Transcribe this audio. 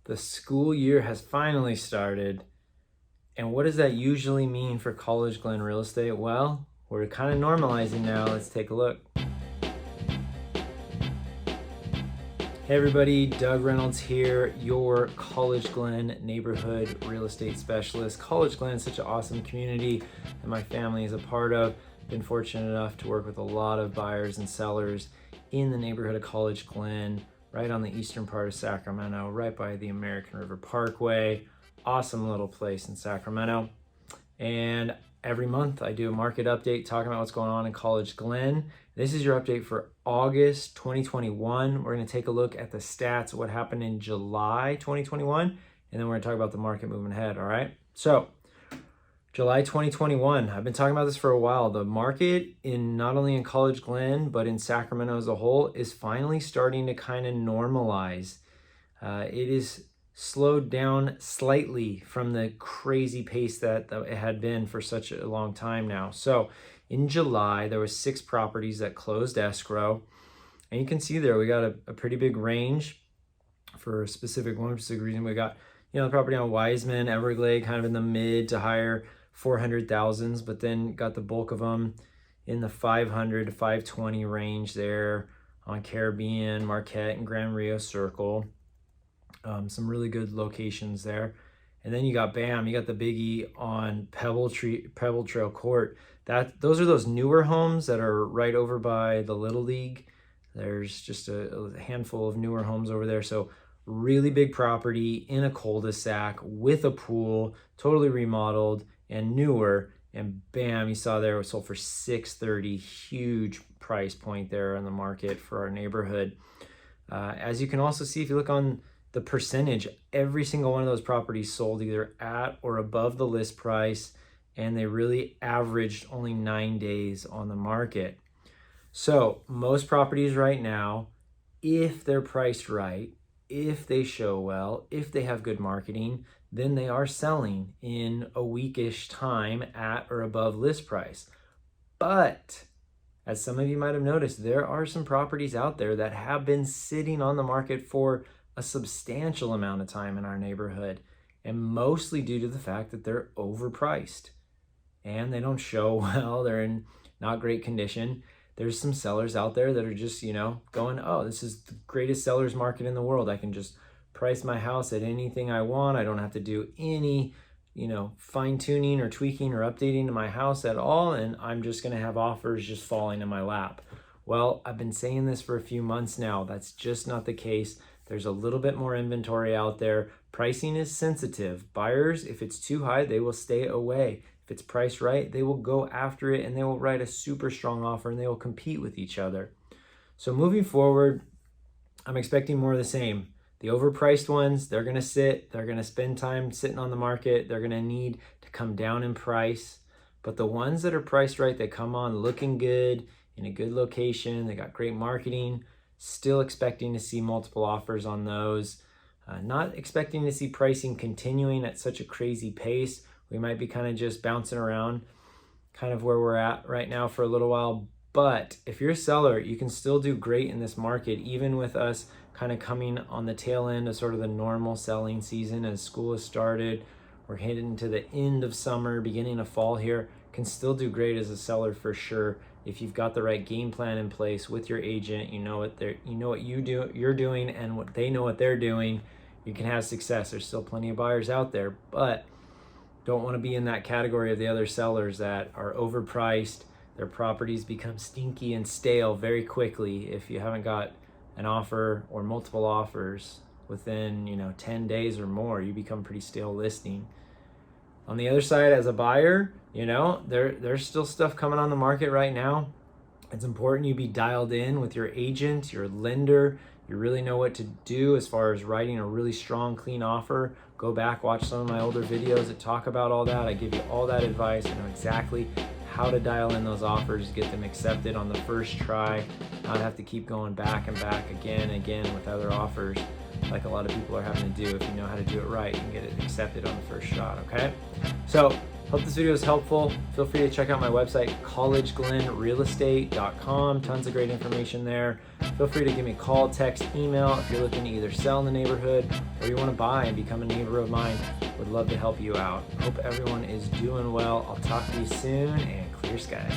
The school year has finally started. And what does that usually mean for College-Glen real estate? Well, we're kind of normalizing now. Let's take a look. Hey everybody, Doug Reynolds here, your College-Glen neighborhood real estate specialist. College-Glen is such an awesome community that my family is a part of. Been fortunate enough to work with a lot of buyers and sellers in the neighborhood of College-Glen, right on the eastern part of Sacramento, right by the American River Parkway. Awesome little place in Sacramento. And every month I do a market update talking about what's going on in College-Glen. This is your update for August 2021. We're going to take a look at the stats, what happened in July 2021, and then we're going to talk about the market moving ahead, all right? So, July 2021, I've been talking about this for a while. The market not only in College-Glen, but in Sacramento as a whole is finally starting to kind of normalize. It is slowed down slightly from the crazy pace that it had been for such a long time now. So in July, there was 6 properties that closed escrow. And you can see there, we got a pretty big range for a specific reason. We got, the property on Wiseman, Everglade, kind of in the mid to higher 400,000s, but then got the bulk of them in the 500 to 520 range there on Caribbean, Marquette, and Gran Rio Circle. Some really good locations there. And then you got the biggie on Pebble Trail Court. Those are those newer homes that are right over by the Little League. There's just a handful of newer homes over there. So really big property in a cul-de-sac with a pool, totally remodeled and newer. And bam, you saw there it was sold for $630. Huge price point there in the market for our neighborhood. As you can also see, if you look on the percentage, every single one of those properties sold either at or above the list price, and they really averaged only 9 days on the market. So most properties right now, if they're priced right, if they show well, if they have good marketing, then they are selling in a weekish time at or above list price. But as some of you might have noticed, there are some properties out there that have been sitting on the market for a substantial amount of time in our neighborhood, and mostly due to the fact that they're overpriced and they don't show well. They're in not great condition. There's some sellers out there that are just, going, oh, this is the greatest seller's market in the world. I can just price my house at anything I want. I don't have to do any, fine tuning or tweaking or updating to my house at all. And I'm just going to have offers just falling in my lap. Well, I've been saying this for a few months now. That's just not the case. There's a little bit more inventory out there. Pricing is sensitive. Buyers, if it's too high, they will stay away. If it's priced right, they will go after it and they will write a super strong offer and they will compete with each other. So moving forward, I'm expecting more of the same. The overpriced ones, they're gonna sit, they're gonna spend time sitting on the market, they're gonna need to come down in price. But the ones that are priced right, they come on looking good, in a good location, they got great marketing, still expecting to see multiple offers on those. Not expecting to see pricing continuing at such a crazy pace. We might be kind of just bouncing around kind of where we're at right now for a little while. But if you're a seller, you can still do great in this market, even with us kind of coming on the tail end of sort of the normal selling season as school has started. We're heading to the end of summer, beginning of fall here. Can still do great as a seller for sure. If you've got the right game plan in place with your agent, you know what you're doing, and what they know what they're doing, you can have success. There's still plenty of buyers out there, but don't want to be in that category of the other sellers that are overpriced. Their properties become stinky and stale very quickly. If you haven't got an offer or multiple offers within 10 days or more, you become pretty stale listing. On the other side, as a buyer, there's still stuff coming on the market right now. It's important you be dialed in with your agent, your lender. You really know what to do as far as writing a really strong, clean offer. Go back, watch some of my older videos that talk about all that. I give you all that advice. I know exactly how to dial in those offers, get them accepted on the first try, not have to keep going back and back again and again with other offers. like a lot of people are having to do. If you know how to do it right, you can get it accepted on the first shot, okay? So hope this video is helpful. Feel free to check out my website, College-Glen.realestate.com. Tons of great information there. Feel free to give me a call, text, email if you're looking to either sell in the neighborhood or you want to buy and become a neighbor of mine. Would love to help you out. Hope everyone is doing well. I'll talk to you soon, and clear skies.